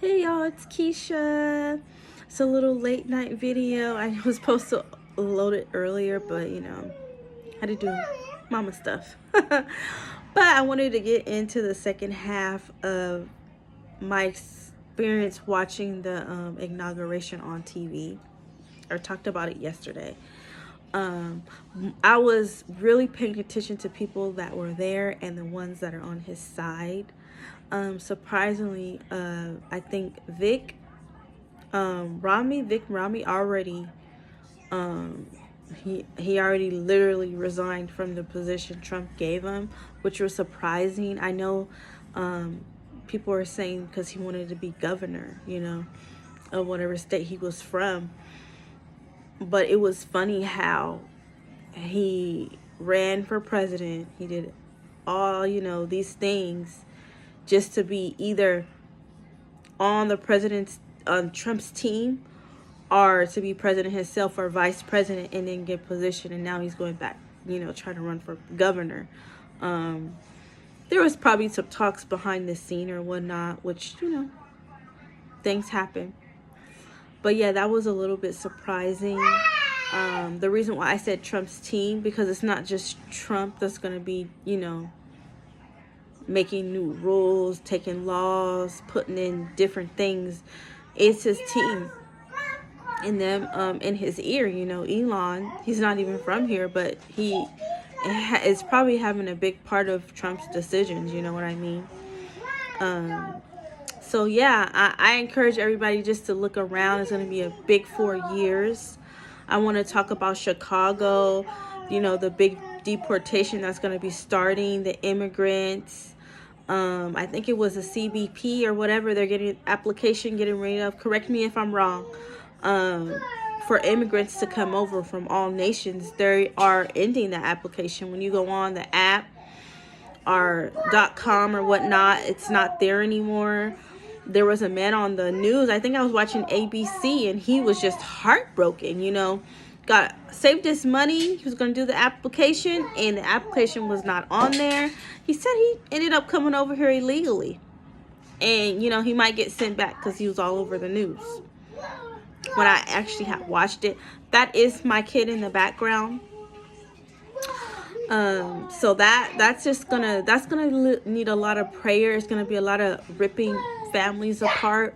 Hey y'all, it's Keisha. It's a little late night video. I was supposed to load it earlier, but had to do mama stuff. But I wanted to get into the second half of my experience watching the inauguration on TV. Or talked about it yesterday. I was really paying attention to people that were there and the ones that are on his side. Surprisingly, I think Vic Rami already, he already literally resigned from the position Trump gave him, which was surprising. I know, people are saying because he wanted to be governor, of whatever state he was from. But it was funny how he ran for president. He did all, these things just to be either on Trump's team or to be president himself or vice president and then get position. And now he's going back, trying to run for governor. There was probably some talks behind the scene or whatnot, which, things happen. But yeah, that was a little bit surprising. The reason why I said Trump's team, because it's not just Trump that's going to be, making new rules, taking laws, putting in different things. It's his team and them in his ear. Elon, he's not even from here, but he is probably having a big part of Trump's decisions. You know what I mean? So yeah, I encourage everybody just to look around. It's going to be a big 4 years. I want to talk about Chicago, the big deportation that's going to be starting, the immigrants. I think it was a CBP or whatever. They're getting rid of. Correct me if I'm wrong. For immigrants to come over from all nations, they are ending that application. When you go on the app or .com or whatnot, it's not there anymore. There was a man on the news, I think I was watching ABC, and he was just heartbroken, got saved his money. He was going to do the application, and the application was not on there. He said he ended up coming over here illegally. And, he might get sent back because he was all over the news. When I actually had watched it, that is my kid in the background. So that's gonna need a lot of prayer. It's gonna be a lot of ripping families apart.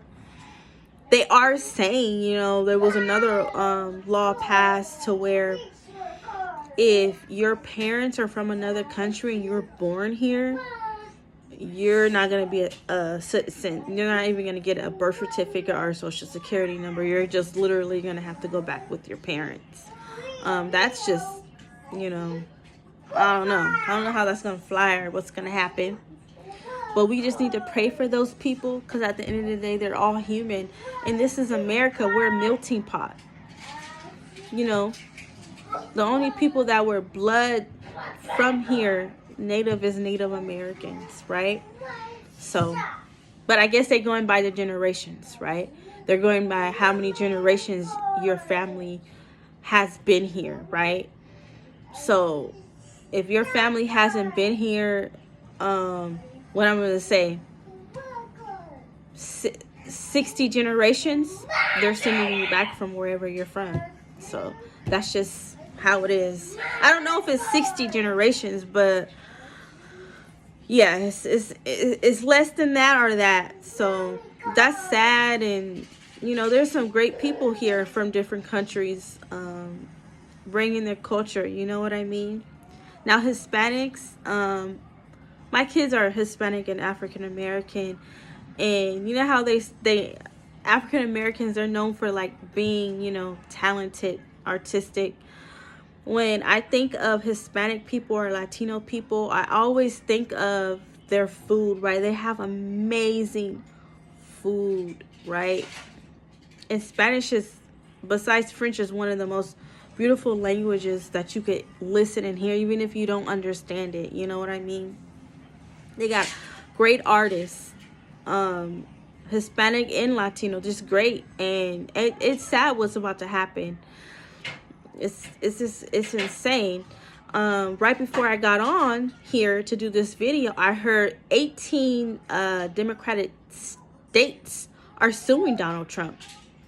They are saying, there was another law passed to where if your parents are from another country and you're born here, you're not going to be a citizen. You're not even going to get a birth certificate or a social security number. You're just literally going to have to go back with your parents. That's just, I don't know. I don't know how that's going to fly or what's going to happen. But we just need to pray for those people, because at the end of the day, they're all human. And this is America. We're a melting pot. The only people that were blood from here, native, is Native Americans, right? So, but I guess they're going by the generations, right? They're going by how many generations your family has been here, right? So, if your family hasn't been here, what I'm going to say, 60 generations, they're sending you back from wherever you're from. So that's just how it is. I don't know if it's 60 generations, but yeah, it's less than that or that. So that's sad. And, there's some great people here from different countries, bringing their culture. You know what I mean? Now, Hispanics, my kids are Hispanic and African American, and you know how they African Americans, they're known for like being, talented, artistic. When I think of Hispanic people or Latino people, I always think of their food, right? They have amazing food, right? And Spanish is, besides French, is one of the most beautiful languages that you could listen and hear, even if you don't understand it. You know what I mean? They got great artists, Hispanic and Latino, just great. And it's sad what's about to happen. It's insane. Right before I got on here to do this video, I heard 18 Democratic states are suing Donald Trump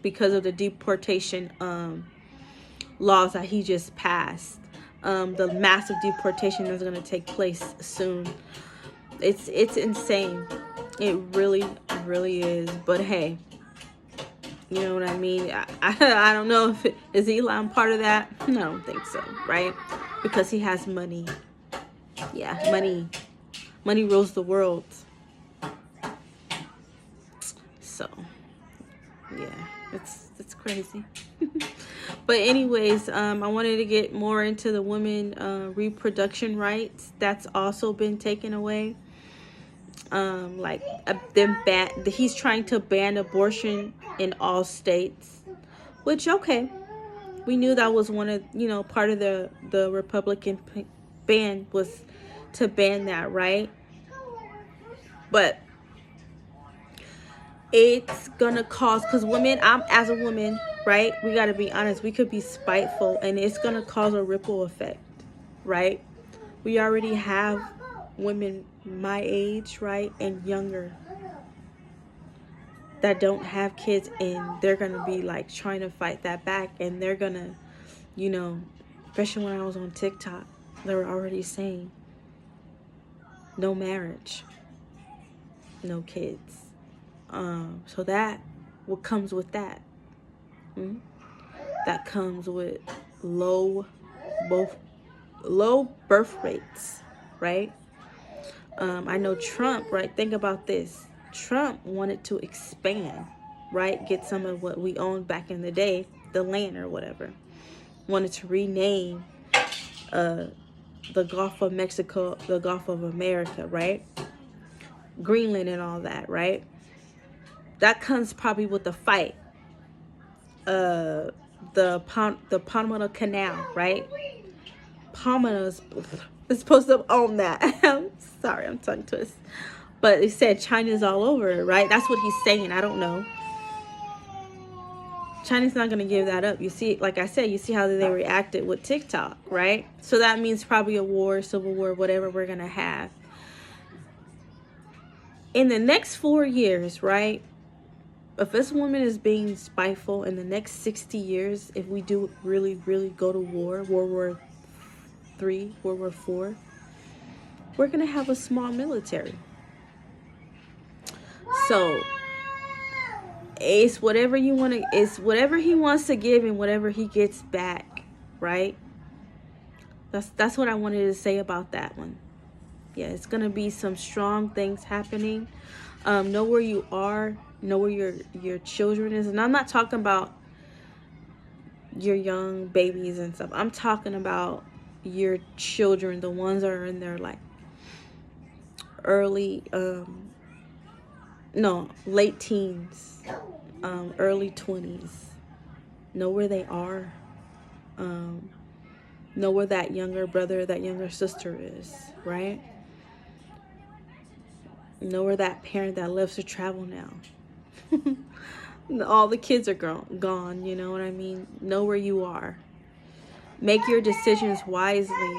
because of the deportation laws that he just passed. The massive deportation that's going to take place soon. It's insane. It really, really is. But hey, you know what I mean? I don't know if is Elon part of that. No, I don't think so, right? Because he has money. Yeah, money rules the world. So yeah, it's crazy. But anyways, I wanted to get more into the women reproduction rights. That's also been taken away. He's trying to ban abortion in all states, which, okay, we knew that was one of, part of the Republican ban was to ban that, right? But it's gonna cause, because women, as a woman, right, we got to be honest, we could be spiteful, and it's gonna cause a ripple effect, right? We already have women my age, right, and younger, that don't have kids, and they're gonna be like trying to fight that back, and they're gonna, especially when I was on TikTok, they were already saying no marriage, no kids. So that what comes with that? That comes with low birth rates, right? I know Trump, right? Think about this. Trump wanted to expand, right? Get some of what we owned back in the day, the land or whatever. Wanted to rename the Gulf of Mexico, the Gulf of America, right? Greenland and all that, right? That comes probably with the fight. The Panama Canal, right? Panama's is supposed to own that. I'm sorry, I'm tongue twist. But he said China's all over it, right? That's what he's saying. I don't know. China's not going to give that up. You see, like I said, you see how they reacted with TikTok, right? So that means probably a war, civil war, whatever we're going to have. In the next 4 years, right? If this woman is being spiteful, in the next 60 years, if we do really, really go to war, World War III, World War IV, we're going to have a small military. So it's whatever you want to, it's whatever he wants to give and whatever he gets back, right? That's what I wanted to say about that one. Yeah, it's going to be some strong things happening. Know where you are, know where your children is. And I'm not talking about your young babies and stuff. I'm talking about your children, the ones that are in their like late teens, early 20s. Know where they are. Know where that younger brother, that younger sister is, right? Know where that parent that loves to travel now. All the kids are gone, you know what I mean? Know where you are. Make your decisions wisely,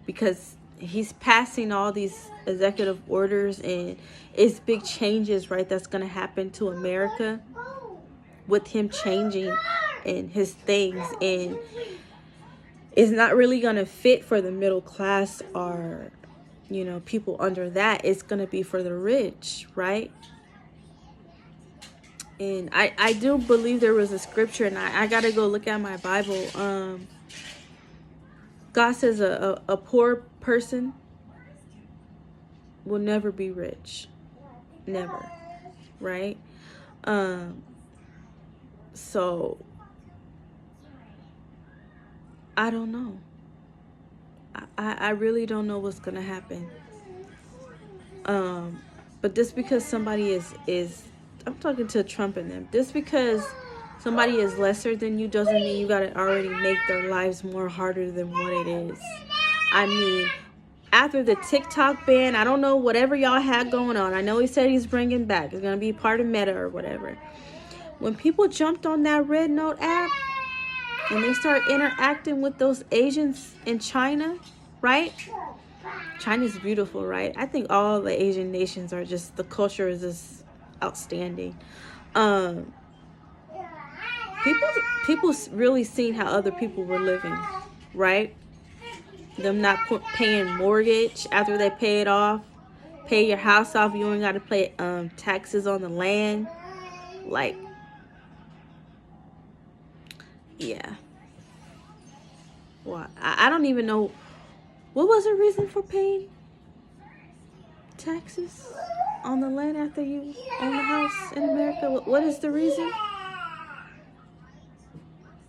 because he's passing all these executive orders, and it's big changes, right, that's going to happen to America with him changing and his things, and it's not really going to fit for the middle class or, people under that. It's going to be for the rich, right? And I do believe there was a scripture, and I got to go look at my Bible. God says a poor person will never be rich. Never. Right? So, I don't know. I really don't know what's going to happen. But just because somebody is I'm talking to Trump and them. Just because somebody is lesser than you doesn't mean you gotta already make their lives more harder than what it is. I mean, after the TikTok ban, I don't know, whatever y'all had going on. I know he said he's bringing back. It's gonna be part of Meta or whatever. When people jumped on that Red Note app and they start interacting with those Asians in China, right? China's beautiful, right? I think all the Asian nations are just, the culture is just outstanding. People really seen how other people were living, right? Them not paying mortgage after they pay it off, pay your house off. You only got to pay taxes on the land. Like, yeah. Well, I don't even know what was the reason for paying taxes on the land after you own the house in America. What is the reason?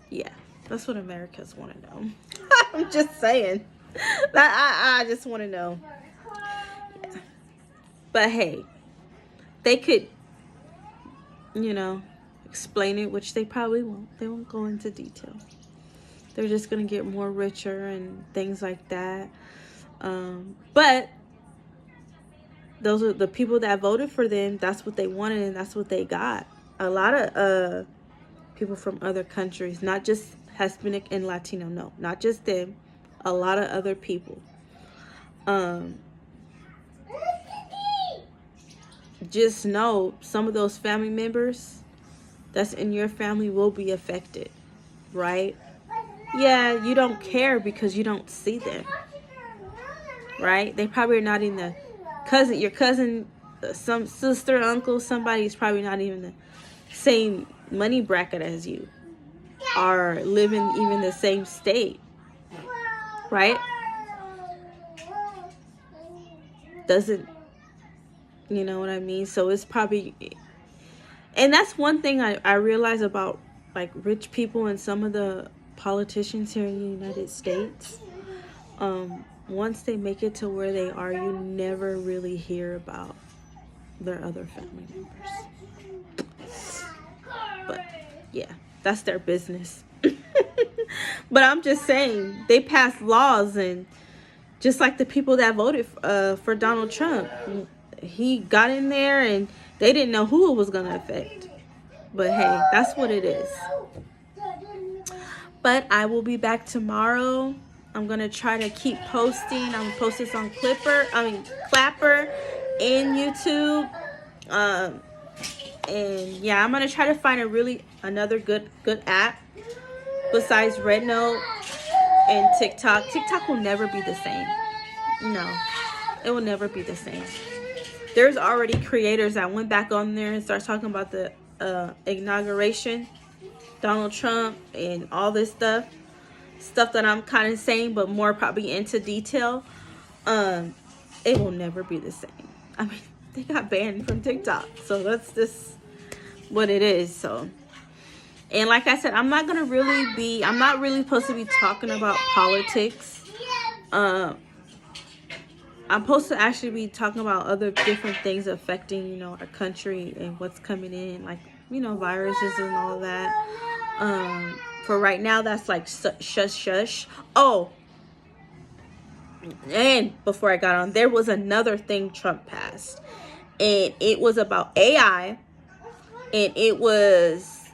Yeah, that's what Americans want to know. I'm just saying. I just want to know. Yeah. But hey, they could, explain it, which they probably won't. They won't go into detail. They're just going to get more richer and things like that. But those are the people that voted for them. That's what they wanted, and that's what they got. A lot of people from other countries, not just Hispanic and Latino, no, not just them. A lot of other people. Just know some of those family members that's in your family will be affected, right? Yeah, you don't care because you don't see them, right? They probably are not in the your cousin, some sister, uncle, somebody's probably not even the same money bracket as you, are living even the same state, right? Doesn't, you know what I mean? So it's probably, and that's one thing I realize about like rich people and some of the politicians here in the United States. Once they make it to where they are, you never really hear about their other family members. But yeah, that's their business. But I'm just saying, they passed laws, and just like the people that voted for Donald Trump, he got in there and they didn't know who it was going to affect. But hey, that's what it is. But I will be back tomorrow. I'm going to try to keep posting. I'm going to post this on Clapper and YouTube. And yeah, I'm going to try to find another good app besides Rednote and TikTok. TikTok will never be the same. No, it will never be the same. There's already creators that went back on there and started talking about the inauguration, Donald Trump, and all this stuff that I'm kind of saying, but more probably into detail. It will never be the same. I mean, they got banned from TikTok, so that's just what it is. So, and like I said, I'm not really supposed to be talking about politics. I'm supposed to actually be talking about other different things affecting, our country and what's coming in, like, viruses and all that. For right now, that's like shush. Oh, and before I got on, there was another thing Trump passed, and it was about AI, and it was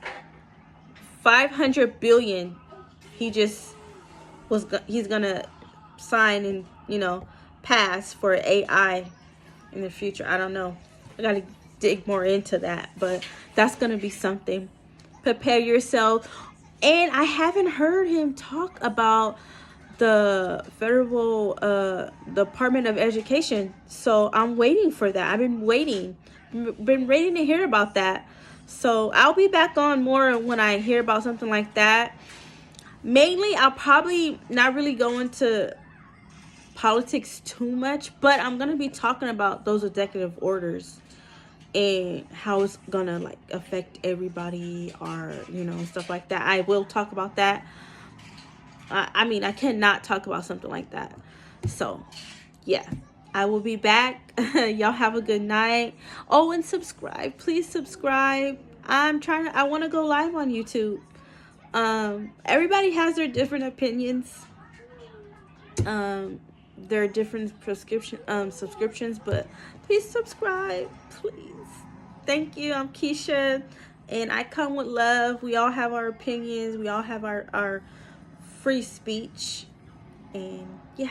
$500 billion. He's gonna sign and pass for AI in the future. I don't know. I gotta dig more into that, but that's gonna be something. Prepare yourself. And I haven't heard him talk about the federal Department of Education, so I'm waiting for that. I've been waiting to hear about that. So I'll be back on more when I hear about something like that. Mainly, I'll probably not really go into politics too much, but I'm gonna be talking about those executive orders and how it's gonna like affect everybody, or stuff like that. I will talk about that. I mean, I cannot talk about something like that. So yeah, I will be back. Y'all have a good night. Oh, and subscribe, please subscribe. I want to go live on YouTube. Everybody has their different opinions. There are different subscriptions, but please subscribe, please. Thank you. I'm Keisha, and I come with love. We all have our opinions. We all have our free speech, and yeah.